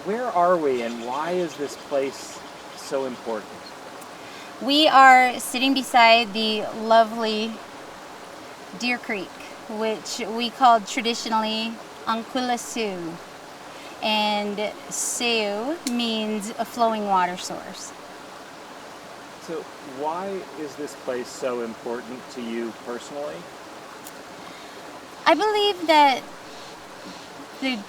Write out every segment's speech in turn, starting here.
where are we and why is this place so important? We are sitting beside the lovely Deer Creek, which we called traditionally Ankula Sioux. And Sioux means a flowing water source. So why is this place so important to you personally? I believe that the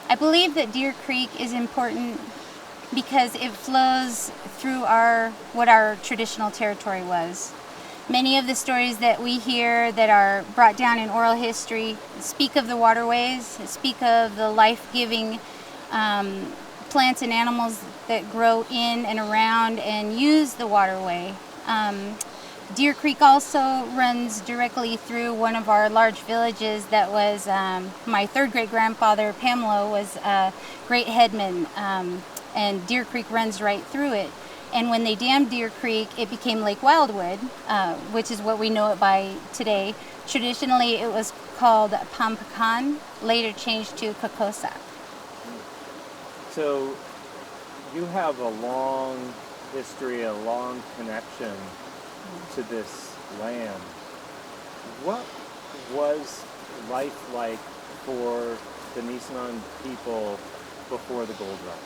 I believe that Deer Creek is important because it flows through what our traditional territory was. Many of the stories that we hear that are brought down in oral history speak of the waterways, speak of the life-giving plants and animals that grow in and around and use the waterway. Deer Creek also runs directly through one of our large villages that was my third great grandfather, Pamela, was a great headman, and Deer Creek runs right through it. And when they dammed Deer Creek, it became Lake Wildwood, which is what we know it by today. Traditionally, it was called Pampakan, later changed to Kokosak. So you have a long history, a long connection to this land. What was life like for the Nisenan people before the gold rush?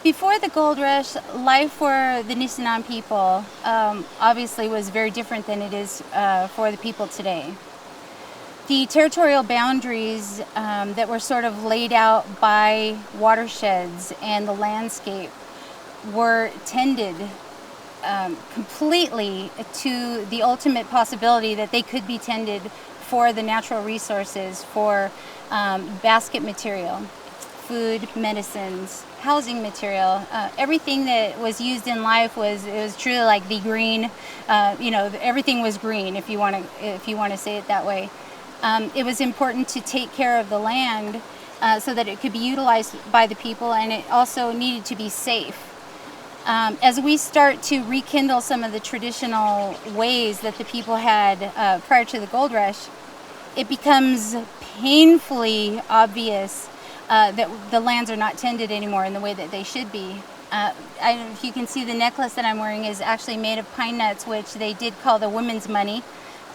Before the gold rush, life for the Nisenan people obviously was very different than it is for the people today. The territorial boundaries that were sort of laid out by watersheds and the landscape were tended completely to the ultimate possibility that they could be tended for the natural resources, for basket material, food, medicines, housing material. Everything that was used in life was truly like the green. Everything was green, if you want to say it that way. It was important to take care of the land so that it could be utilized by the people, and it also needed to be safe. As we start to rekindle some of the traditional ways that the people had prior to the gold rush, it becomes painfully obvious that the lands are not tended anymore in the way that they should be. If you can see, the necklace that I'm wearing is actually made of pine nuts, which they did call the women's money.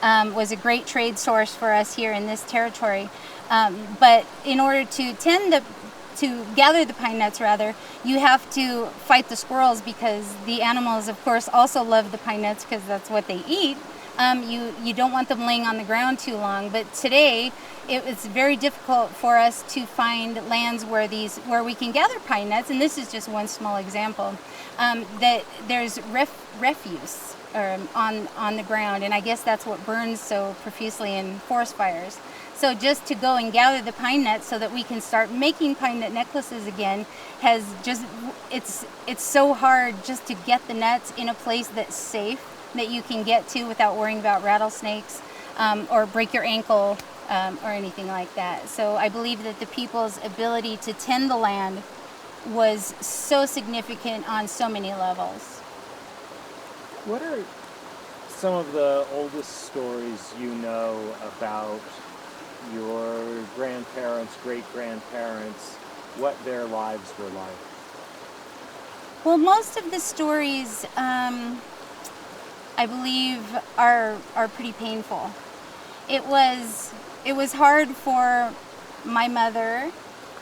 Was a great trade source for us here in this territory. But in order to gather the pine nuts, rather, you have to fight the squirrels, because the animals, of course, also love the pine nuts because that's what they eat. You don't want them laying on the ground too long. But today, it's very difficult for us to find lands where we can gather pine nuts, and this is just one small example. That there's refuse on the ground, and I guess that's what burns so profusely in forest fires. So just to go and gather the pine nuts so that we can start making pine nut necklaces again it's so hard just to get the nuts in a place that's safe, that you can get to without worrying about rattlesnakes or break your ankle or anything like that. So I believe that the people's ability to tend the land was so significant on so many levels. What are some of the oldest stories you know about your grandparents, great-grandparents, what their lives were like? Well, most of the stories, I believe, are pretty painful. It was hard for my mother,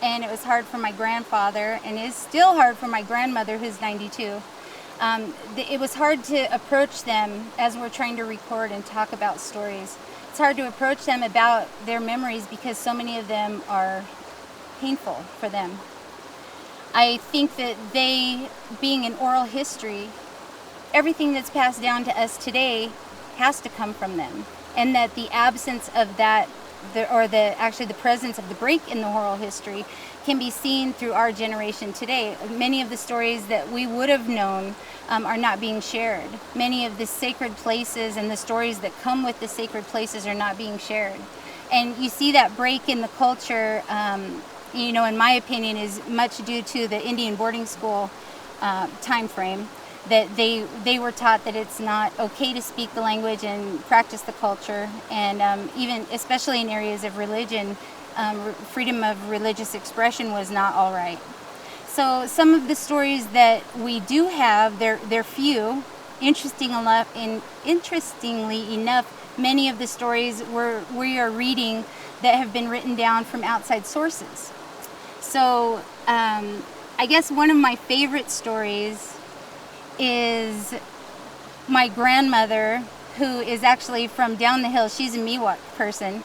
and it was hard for my grandfather, and it is still hard for my grandmother, who's 92. It was hard to approach them as we're trying to record and talk about stories. It's hard to approach them about their memories because so many of them are painful for them. I think that they, being an oral history, everything that's passed down to us today has to come from them, and that the absence of that, the presence of the break in the oral history can be seen through our generation today. Many of the stories that we would have known are not being shared. Many of the sacred places and the stories that come with the sacred places are not being shared. And you see that break in the culture, in my opinion, is much due to the Indian boarding school time frame, that they were taught that it's not okay to speak the language and practice the culture, and even especially in areas of religion, freedom of religious expression was not all right. So some of the stories that we do have, they're few. Interestingly enough, many of the stories we are reading that have been written down from outside sources. So I guess one of my favorite stories is my grandmother, who is actually from down the hill. She's a Miwok person.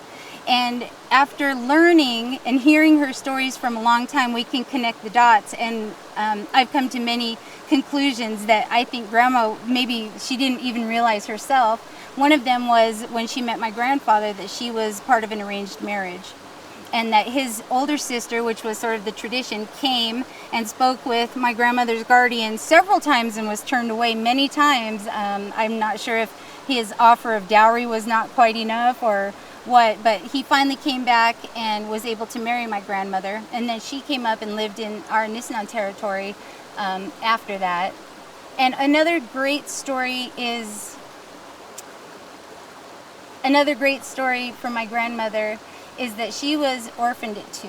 And after learning and hearing her stories from a long time, we can connect the dots. And I've come to many conclusions that I think Grandma, maybe she didn't even realize herself. One of them was when she met my grandfather, that she was part of an arranged marriage. And that his older sister, which was sort of the tradition, came and spoke with my grandmother's guardian several times and was turned away many times. I'm not sure if his offer of dowry was not quite enough or what, but he finally came back and was able to marry my grandmother. And then she came up and lived in our Nisenan territory after that. And another great story from my grandmother is that she was orphaned at 2.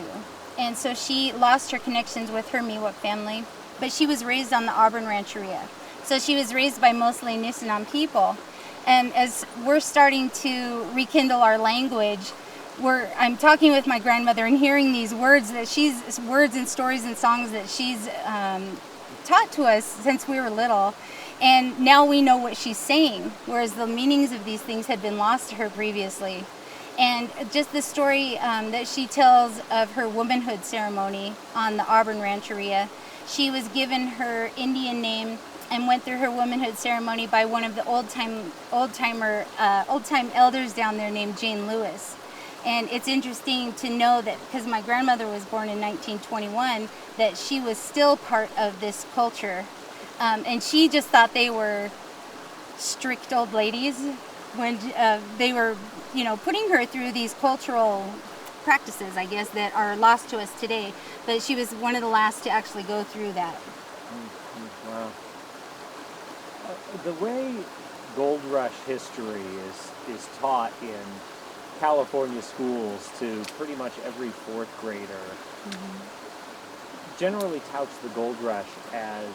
And so she lost her connections with her Miwok family, but she was raised on the Auburn Rancheria. So she was raised by mostly Nisenan people. And as we're starting to rekindle our language, I'm talking with my grandmother and hearing these words and stories and songs that she's taught to us since we were little. And now we know what she's saying, whereas the meanings of these things had been lost to her previously. And just the story that she tells of her womanhood ceremony on the Auburn Rancheria, she was given her Indian name and went through her womanhood ceremony by one of the old-time elders down there named Jane Lewis. And it's interesting to know that because my grandmother was born in 1921, that she was still part of this culture. And she just thought they were strict old ladies when they were, putting her through these cultural practices, I guess, that are lost to us today. But she was one of the last to actually go through that. Wow. The way Gold Rush history is taught in California schools to pretty much every 4th grader generally touts the Gold Rush as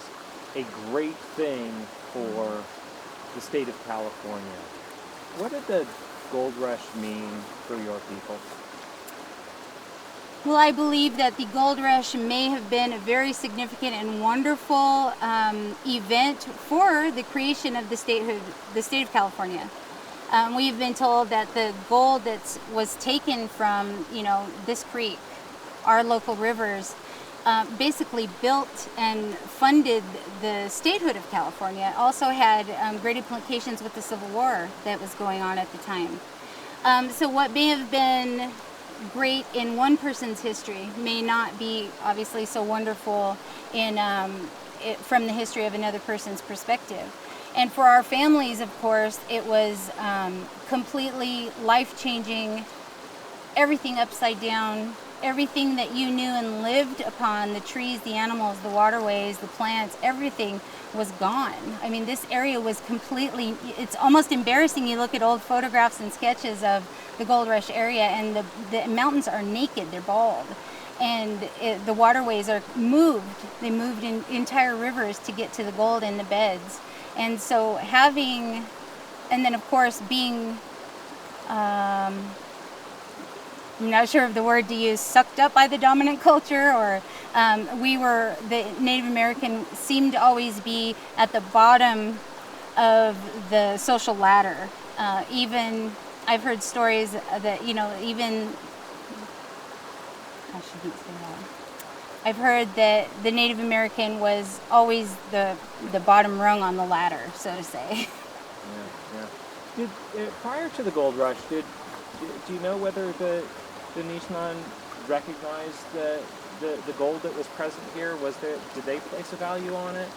a great thing for the state of California. What did the Gold Rush mean for your people? Well, I believe that the Gold Rush may have been a very significant and wonderful event for the creation of the state of California. We've been told that the gold that was taken from, this creek, our local rivers, basically built and funded the statehood of California. It also had great implications with the Civil War that was going on at the time. So what may have been great in one person's history may not be obviously so wonderful from the history of another person's perspective. And for our families, of course, it was completely life-changing, everything upside down, everything that you knew and lived upon, the trees, the animals, the waterways, the plants, everything was gone. I mean, this area was completely, it's almost embarrassing. You look at old photographs and sketches of the Gold Rush area, and the mountains are naked, they're bald. And the waterways are moved. They moved in entire rivers to get to the gold in the beds. And so and then of course being, I'm not sure of the word to use, sucked up by the dominant culture, or the Native American seemed to always be at the bottom of the social ladder. Even I've heard stories that, I've heard that the Native American was always the bottom rung on the ladder, so to say. Yeah. Prior to the Gold Rush, do you know whether the Nisenan recognized the gold that was present here? Did they place a value on it?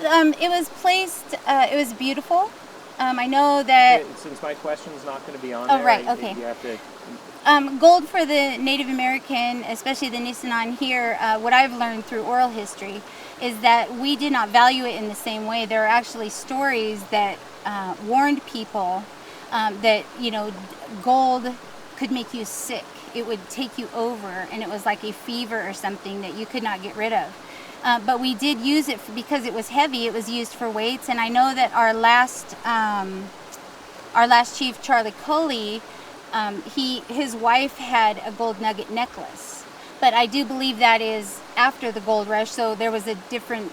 It was placed. It was beautiful. I know that. Since my question's not going to be on there. Oh, right. Okay. You have to. Gold for the Native American, especially the Nisenan here, what I've learned through oral history is that we did not value it in the same way. There are actually stories that warned people that, gold could make you sick it would take you over, and it was like a fever or something that you could not get rid of. But we did use it because it was heavy. It was used for weights, and I know that our last chief, Charlie Coley, his wife had a gold nugget necklace. But I do believe that is after the gold rush, so there was a different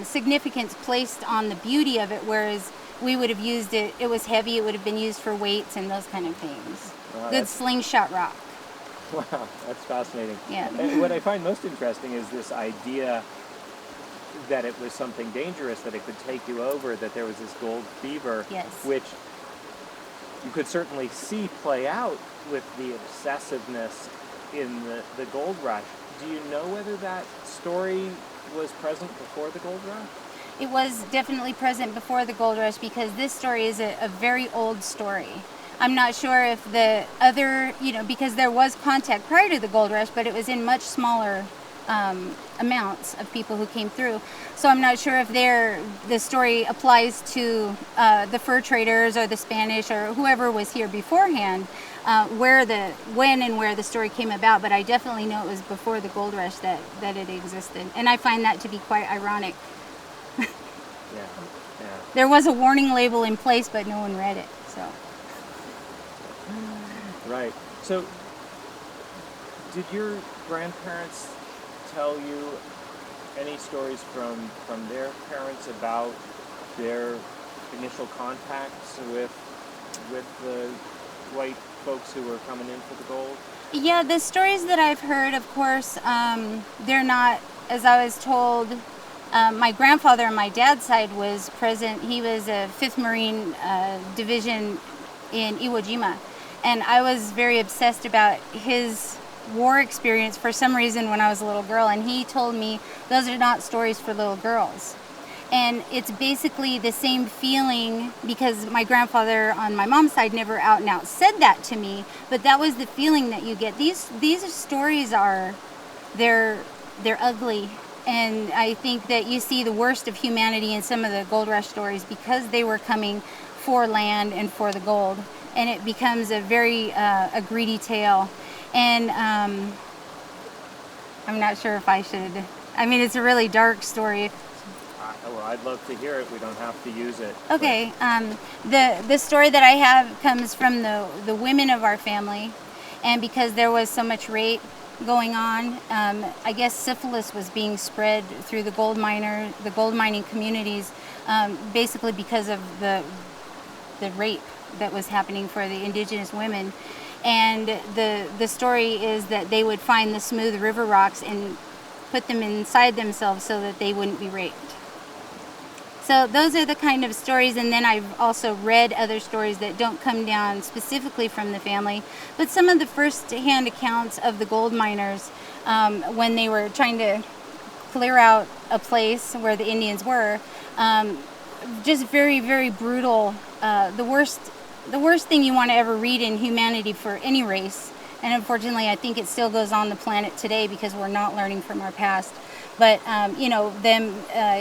significance placed on the beauty of it, whereas we would have used it, it was heavy, it would have been used for weights and those kind of things. Good slingshot rock. Wow, that's fascinating. Yeah. And what I find most interesting is this idea that it was something dangerous, that it could take you over, that there was this gold fever, Yes. which you could certainly see play out with the obsessiveness in the gold rush. Do you know whether that story was present before the gold rush? It was definitely present before the gold rush, because this story is a very old story. I'm not sure if the other, because there was contact prior to the gold rush, but it was in much smaller amounts of people who came through. So I'm not sure if the story applies to the fur traders or the Spanish or whoever was here beforehand, when and where the story came about. But I definitely know it was before the gold rush that it existed, and I find that to be quite ironic. Yeah. There was a warning label in place, but no one read it. So. Right. So, did your grandparents tell you any stories from their parents about their initial contacts with the white folks who were coming in for the gold? Yeah, the stories that I've heard, of course, they're not, as I was told. My grandfather on my dad's side was present. He was a 5th Marine Division in Iwo Jima. And I was very obsessed about his war experience for some reason when I was a little girl. And he told me those are not stories for little girls. And it's basically the same feeling, because my grandfather on my mom's side never out and out said that to me. But that was the feeling that you get. These stories they're ugly. And I think that you see the worst of humanity in some of the gold rush stories, because they were coming for land and for the gold. And it becomes a very a greedy tale. And I'm not sure if I should. I mean, it's a really dark story. Well, I'd love to hear it. We don't have to use it. Okay. The story that I have comes from the women of our family. And because there was so much rape going on, I guess syphilis was being spread through the gold mining communities, basically because of the rape that was happening for the indigenous women. And the story is that they would find the smooth river rocks and put them inside themselves so that they wouldn't be raped. So those are the kind of stories. And then I've also read other stories that don't come down specifically from the family, but some of the first-hand accounts of the gold miners when they were trying to clear out a place where the Indians were, just very, very brutal. The worst thing you want to ever read in humanity for any race. And unfortunately, I think it still goes on the planet today because we're not learning from our past. But, them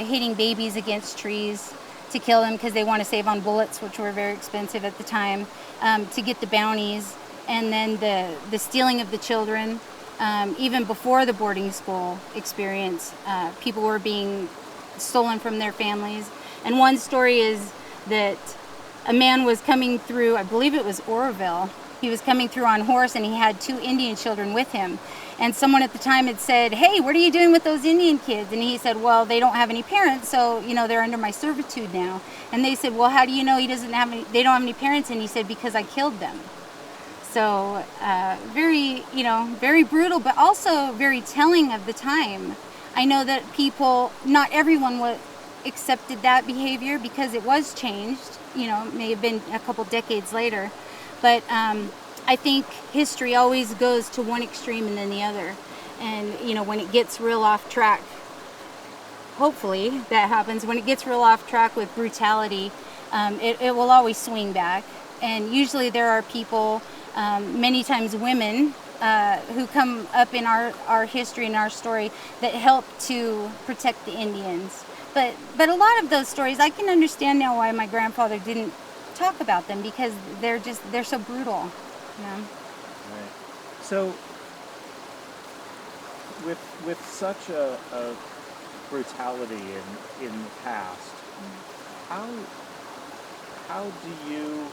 hitting babies against trees to kill them because they want to save on bullets, which were very expensive at the time, to get the bounties. And then the stealing of the children. Even before the boarding school experience, people were being stolen from their families. And one story is that a man was coming through, I believe it was Oroville. He was coming through on horse, and he had 2 Indian children with him. And someone at the time had said, "Hey, what are you doing with those Indian kids?" And he said, "Well, they don't have any parents, so, they're under my servitude now." And they said, "Well, how do you know they don't have any parents?" And he said, "Because I killed them." So very, very brutal, but also very telling of the time. I know that not everyone accepted that behavior because it was changed, may have been a couple decades later. But I think history always goes to one extreme and then the other. And, when it gets real off track, hopefully that happens. When it gets real off track with brutality, it will always swing back. And usually there are people, many times women, who come up in our history and our story that help to protect the Indians. But a lot of those stories, I can understand now why my grandfather didn't talk about them, because they're so brutal. Right. So, with such a brutality in the past, how do you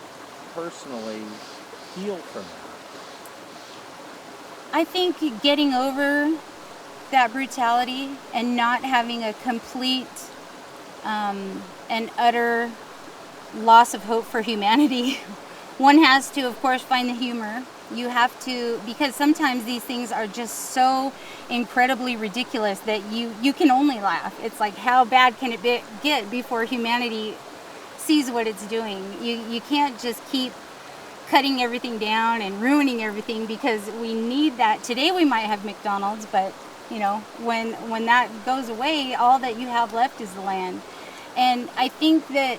personally heal from that? I think getting over that brutality and not having a complete and utter loss of hope for humanity, one has to, of course, find the humor. You have to, because sometimes these things are just so incredibly ridiculous that you can only laugh. It's like, how bad can it get before humanity sees what it's doing? You can't just keep cutting everything down and ruining everything, because we need that. Today we might have McDonald's, but when that goes away, all that you have left is the land. And I think that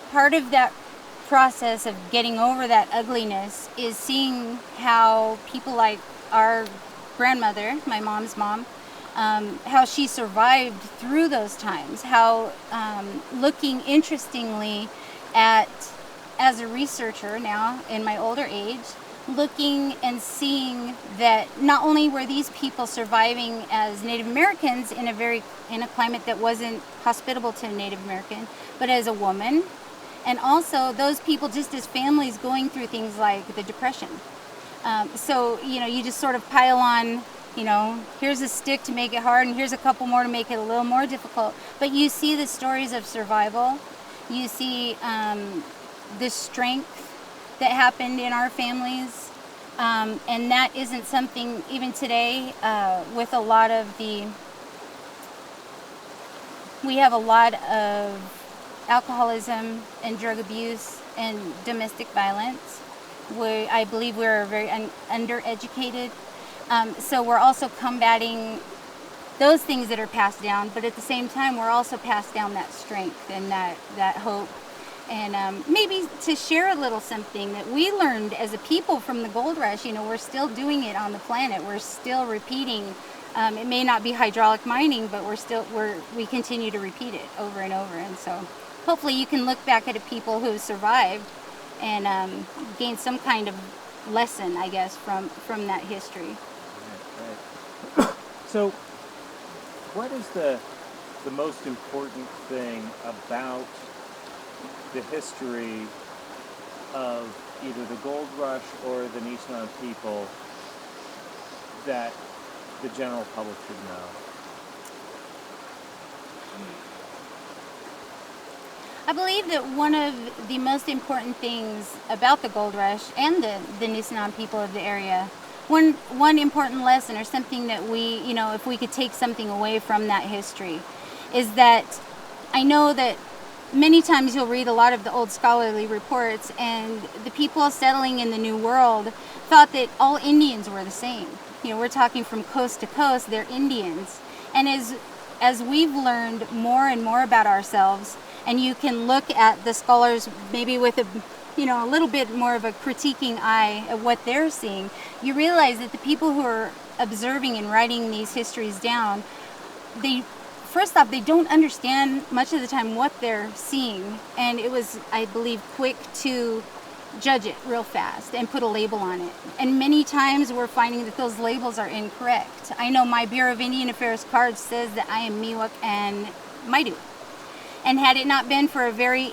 part of that process of getting over that ugliness is seeing how people like our grandmother, my mom's mom, how she survived through those times, how looking interestingly at, as a researcher now in my older age, looking and seeing that not only were these people surviving as Native Americans in a climate that wasn't hospitable to a Native American, but as a woman, and also those people just as families going through things like the Depression. So you just sort of pile on, here's a stick to make it hard, and here's a couple more to make it a little more difficult. But you see the stories of survival. You see the strength that happened in our families, and that isn't something even today with a lot of we have a lot of alcoholism and drug abuse and domestic violence. I believe we're very undereducated, so we're also combating those things that are passed down, but at the same time we're also passed down that strength and that hope. And maybe to share a little something that we learned as a people from the gold rush. We're still doing it on the planet. We're still repeating. It may not be hydraulic mining, but we continue to repeat it over and over. And so hopefully you can look back at a people who survived and gain some kind of lesson, I guess, from that history. Right. So what is the most important thing about the history of either the gold rush or the Nishnawbe people that the general public should know? I believe that one of the most important things about the gold rush and the Nishnawbe people of the area, one important lesson, or something that we, if we could take something away from that history, is that I know that many times you'll read a lot of the old scholarly reports, and the people settling in the New World thought that all Indians were the same. We're talking from coast to coast, they're Indians. And as we've learned more and more about ourselves, and you can look at the scholars maybe with a little bit more of a critiquing eye at what they're seeing, you realize that the people who are observing and writing these histories down, first off, they don't understand much of the time what they're seeing, and it was, I believe, quick to judge it real fast and put a label on it. And many times we're finding that those labels are incorrect. I know my Bureau of Indian Affairs card says that I am Miwok and Maidu. And had it not been for a very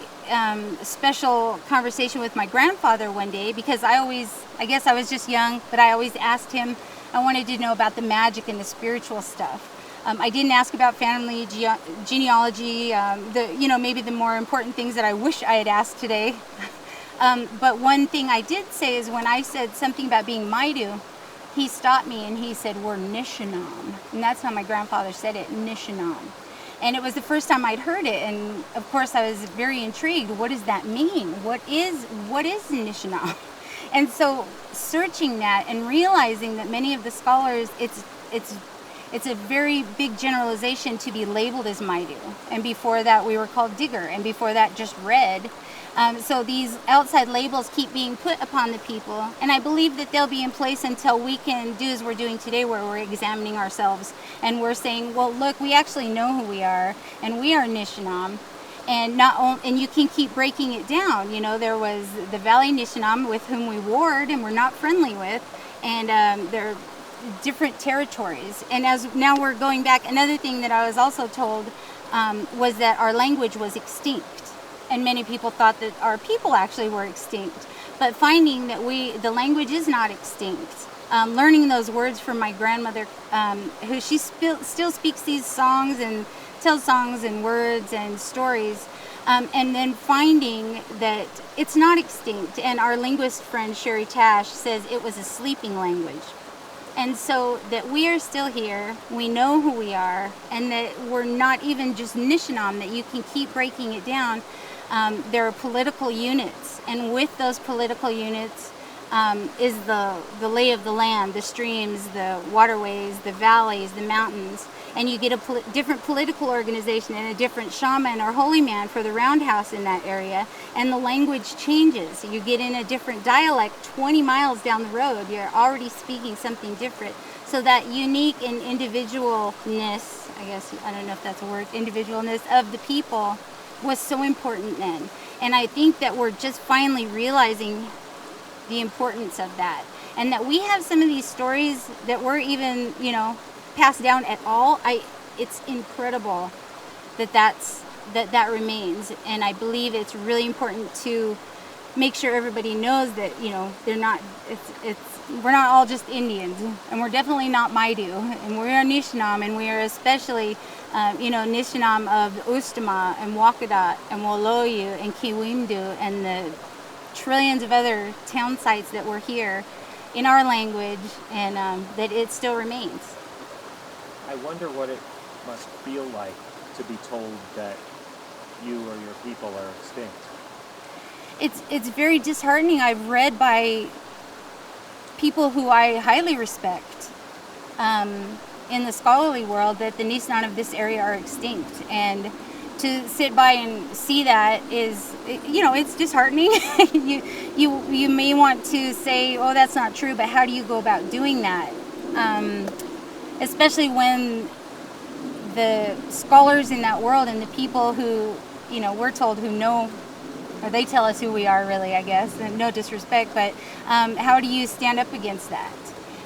special conversation with my grandfather one day, because I guess I was just young, but I always asked him, I wanted to know about the magic and the spiritual stuff. I didn't ask about family genealogy, maybe the more important things that I wish I had asked today. But one thing I did say is when I said something about being Maidu, he stopped me and he said, we're Nishnawbe. And that's how my grandfather said it, Nishnawbe. And it was the first time I'd heard it. And of course I was very intrigued. What does that mean? What is Nishnawbe? And so searching that and realizing that many of the scholars, it's a very big generalization to be labeled as Maidu. And before that, we were called Digger. And before that, just Red. So these outside labels keep being put upon the people. And I believe that they'll be in place until we can do as we're doing today, where we're examining ourselves. And we're saying, well, look, we actually know who we are. And we are Nishnawbe. And you can keep breaking it down. There was the Valley Nishnawbe with whom we warred and we're not friendly with. and they're different territories. And as now we're going back, another thing that I was also told was that our language was extinct, and many people thought that our people actually were extinct. But finding that the language is not extinct, learning those words from my grandmother, who she still speaks these songs and tells songs and words and stories, and then finding that it's not extinct. And our linguist friend Sherry Tash says it was a sleeping language. And so that we are still here, we know who we are, and that we're not even just Nishnam, that you can keep breaking it down. There are political units, and with those political units is the lay of the land, the streams, the waterways, the valleys, the mountains, and you get a different political organization and a different shaman or holy man for the roundhouse in that area, and the language changes. You get in a different dialect 20 miles down the road, you're already speaking something different. So that unique and individualness, I guess, I don't know if that's a word, individualness of the people was so important then. And I think that we're just finally realizing the importance of that, and that we have some of these stories that were even, passed down at all. It's incredible that remains, and I believe it's really important to make sure everybody knows that they're not. We're not all just Indians, and we're definitely not Maidu, and we are Nishnam, and we are especially Nishnam of Ustama and Wakadat and Woloyu and Kiwimdu and the trillions of other town sites that were here in our language, and that it still remains. I wonder what it must feel like to be told that you or your people are extinct. It's very disheartening. I've read by people who I highly respect in the scholarly world that the Nisan of this area are extinct, and to sit by and see that is, it's disheartening. you may want to say, oh, that's not true, but how do you go about doing that? Especially when the scholars in that world and the people who, we're told who know, or they tell us who we are, really, I guess, and no disrespect, but how do you stand up against that?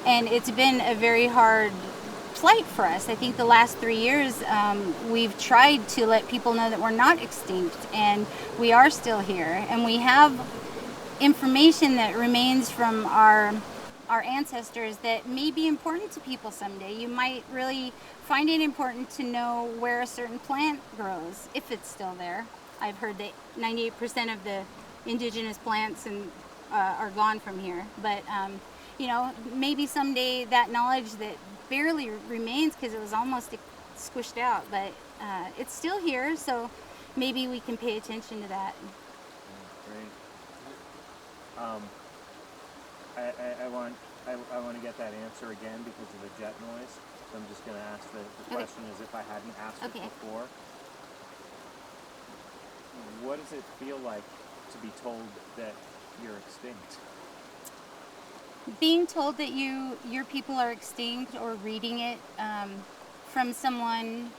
And it's been a very hard plight for us. I think the last 3 years we've tried to let people know that we're not extinct, and we are still here, and we have information that remains from our ancestors that may be important to people someday. You might really find it important to know where a certain plant grows, if it's still there. I've heard that 98% of the indigenous plants are gone from here, but maybe someday that knowledge that barely remains, because it was almost squished out, but it's still here, so maybe we can pay attention to that. Great. I want to get that answer again because of the jet noise. So I'm just going to ask the question as if I hadn't asked it before. What does it feel like to be told that you're extinct? Being told that your people are extinct, or reading it from someone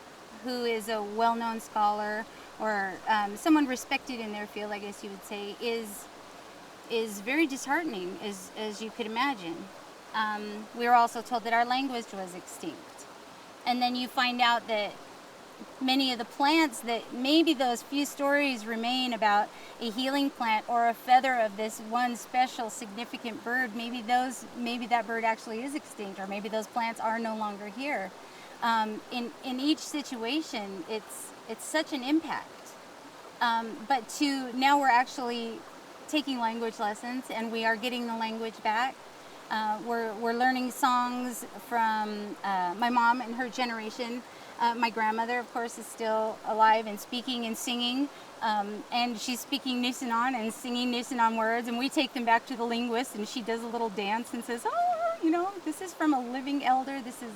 who is a well-known scholar, or someone respected in their field, I guess you would say, is very disheartening, as you could imagine. We were also told that our language was extinct. And then you find out that many of the plants, that maybe those few stories remain about a healing plant or a feather of this one special significant bird, maybe that bird actually is extinct, or maybe those plants are no longer here. In each situation, it's such an impact. But now we're actually taking language lessons, and we are getting the language back. We're learning songs from my mom and her generation. My grandmother, of course, is still alive and speaking and singing, and she's speaking Nisenan and singing Nisenan words, and we take them back to the linguist, and she does a little dance and says, oh, this is from a living elder. This is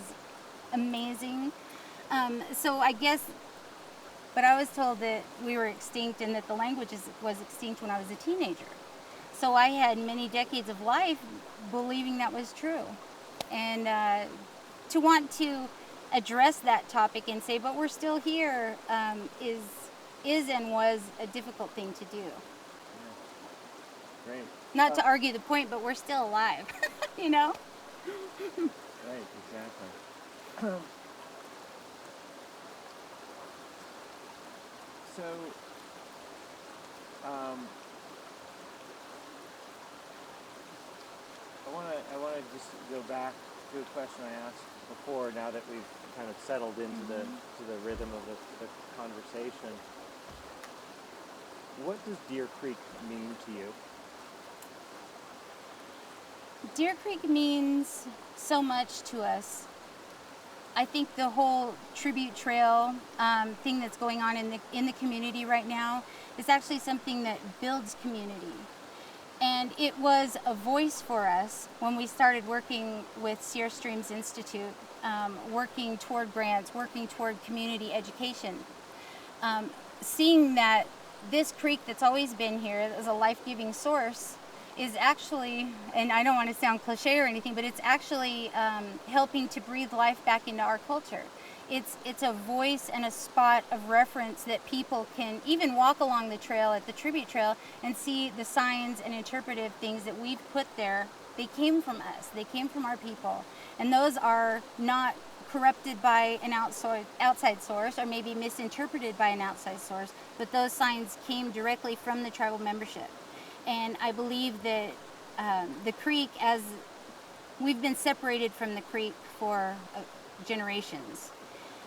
amazing. So I guess, but I was told that we were extinct and that the language was extinct when I was a teenager. So I had many decades of life believing that was true. And to want to address that topic and say, but we're still here, is and was a difficult thing to do. Yeah. Great. Not to argue the point, but we're still alive, Right, exactly. So, um, I want to just go back to a question I asked before. Now that we've kind of settled into the rhythm of the conversation, what does Deer Creek mean to you? Deer Creek means so much to us. I think the whole tribute trail thing that's going on in the community right now is actually something that builds community. And it was a voice for us when we started working with Sierra Streams Institute, working toward grants, working toward community education. Seeing that this creek that's always been here as a life-giving source is actually, and I don't want to sound cliche or anything, but it's actually helping to breathe life back into our culture. It's a voice and a spot of reference that people can even walk along the trail at the tribute trail and see the signs and interpretive things that we've put there. They came from us. They came from our people. And those are not corrupted by an outside source or maybe misinterpreted by an outside source, but those signs came directly from the tribal membership. And I believe that the creek, as we've been separated from the creek for generations.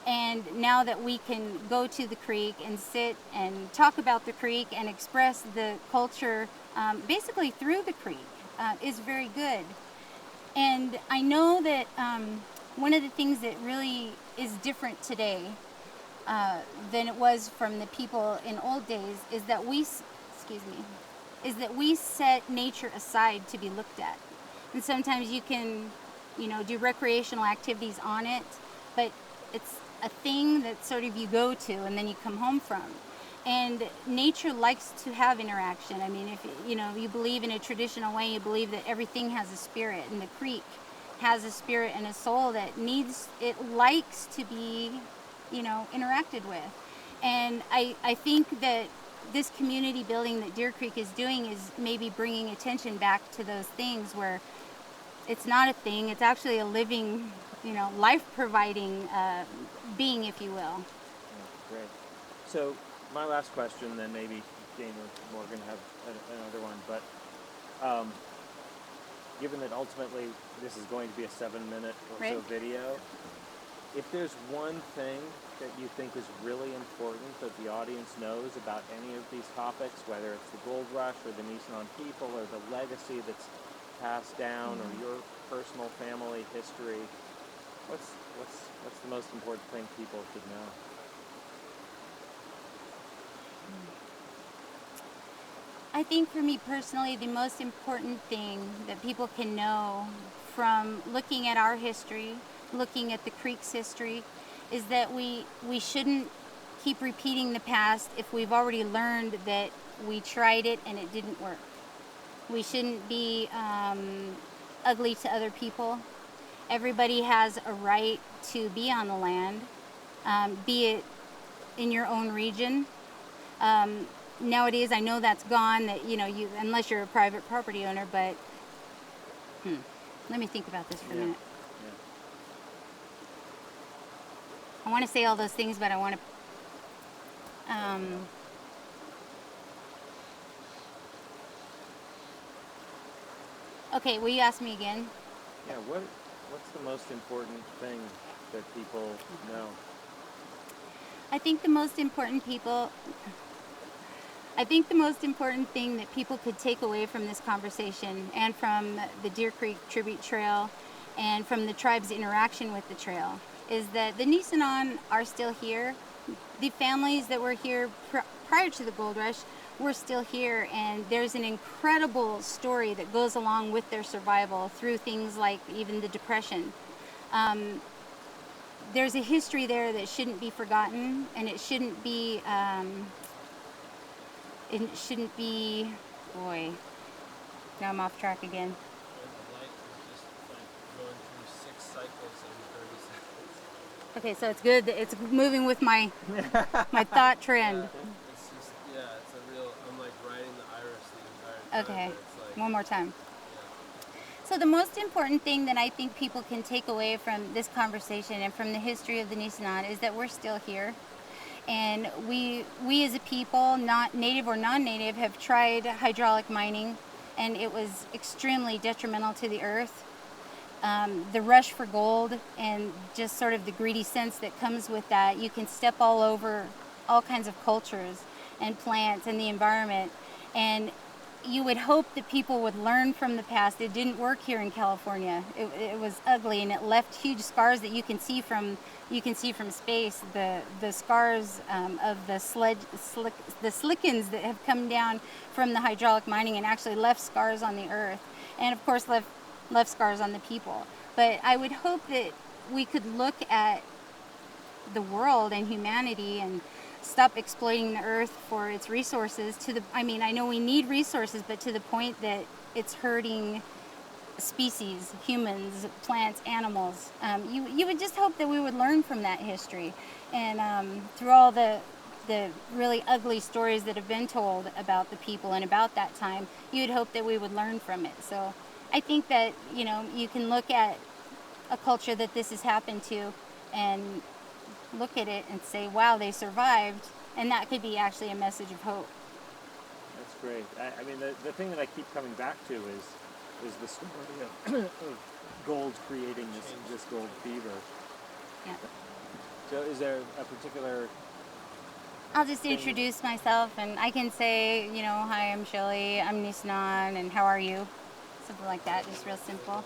And now that we can go to the creek and sit and talk about the creek and express the culture basically through the creek is very good. And I know that one of the things that really is different today than it was from the people in old days is that we set nature aside to be looked at. And sometimes you can, do recreational activities on it, but it's a thing that sort of you go to and then you come home from. And nature likes to have interaction. I mean, if you believe in a traditional way, you believe that everything has a spirit, and the creek has a spirit and a soul that likes to be, interacted with. And I think that this community building that Deer Creek is doing is maybe bringing attention back to those things where it's not a thing, it's actually a living, life-providing being, if you will. Yeah, great. So my last question, then maybe Jane or Morgan have another one, but given that ultimately this is going to be a 7-minute or so video, if there's one thing that you think is really important that the audience knows about any of these topics, whether it's the gold rush or the Nisenan people or the legacy that's passed down or your personal family history, what's the most important thing people should know? I think for me personally, the most important thing that people can know from looking at our history, looking at the creek's history, is that we shouldn't keep repeating the past if we've already learned that we tried it and it didn't work. We shouldn't be ugly to other people. Everybody has a right to be on the land, be it in your own region. Nowadays, I know that's gone. That you unless you're a private property owner. But let me think about this for a minute. Yeah. I want to say all those things, but I want to. Okay, will you ask me again? Yeah. What's the most important thing that people know? I think the most important thing that people could take away from this conversation and from the Deer Creek Tribute Trail and from the tribe's interaction with the trail is that the Nisenan are still here. The families that were here prior to the gold rush were still here, and there's an incredible story that goes along with their survival through things like even the Depression. There's a history there that shouldn't be forgotten, and it shouldn't be, boy, now I'm off track again. And the light is just like going through 6 cycles in 30 seconds. Okay, so it's good that it's moving with my thought trend. It's just, it's a real, I'm like riding the iris the entire time. Okay, It's like, one more time. yeah. So So the most important thing that I think people can take away from this conversation and from the history of the Nisenan is that we're still here. And we as a people, not native or non-native, have tried hydraulic mining, and it was extremely detrimental to the earth. The rush for gold and just sort of the greedy sense that comes with that, you can step all over all kinds of cultures and plants and the environment. And you would hope that people would learn from the past. It didn't work here in California. It was ugly, and it left huge scars that you can see from space. The scars of the slickens that have come down from the hydraulic mining and actually left scars on the earth, and of course left scars on the people. But I would hope that we could look at the world and humanity and stop exploiting the earth for its resources I know we need resources, but to the point that it's hurting species, humans, plants, animals. You would just hope that we would learn from that history, and through all the really ugly stories that have been told about the people and about that time, you would hope that we would learn from it. So I think that, you can look at a culture that this has happened to and look at it and say, wow, they survived, and that could be actually a message of hope. That's great. I mean, the thing that I keep coming back to is the story of gold creating this gold fever. Yeah. So is there a particular... I'll just introduce myself, and I can say, hi, I'm Shelly, I'm Nisenan, and how are you? Something like that, just real simple.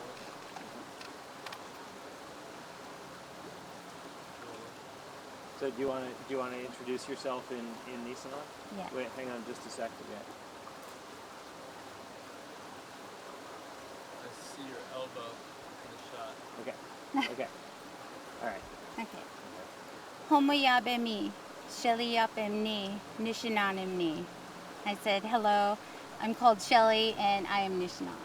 So do you want to introduce yourself in Nisenan? Yeah. Wait, hang on just a second. Yeah. I see your elbow in the shot. Okay. Okay. All right. Okay. Homo yabemi, Shelly yapemni, Nishinanimni. I said, hello, I'm called Shelly, and I am Nisenan.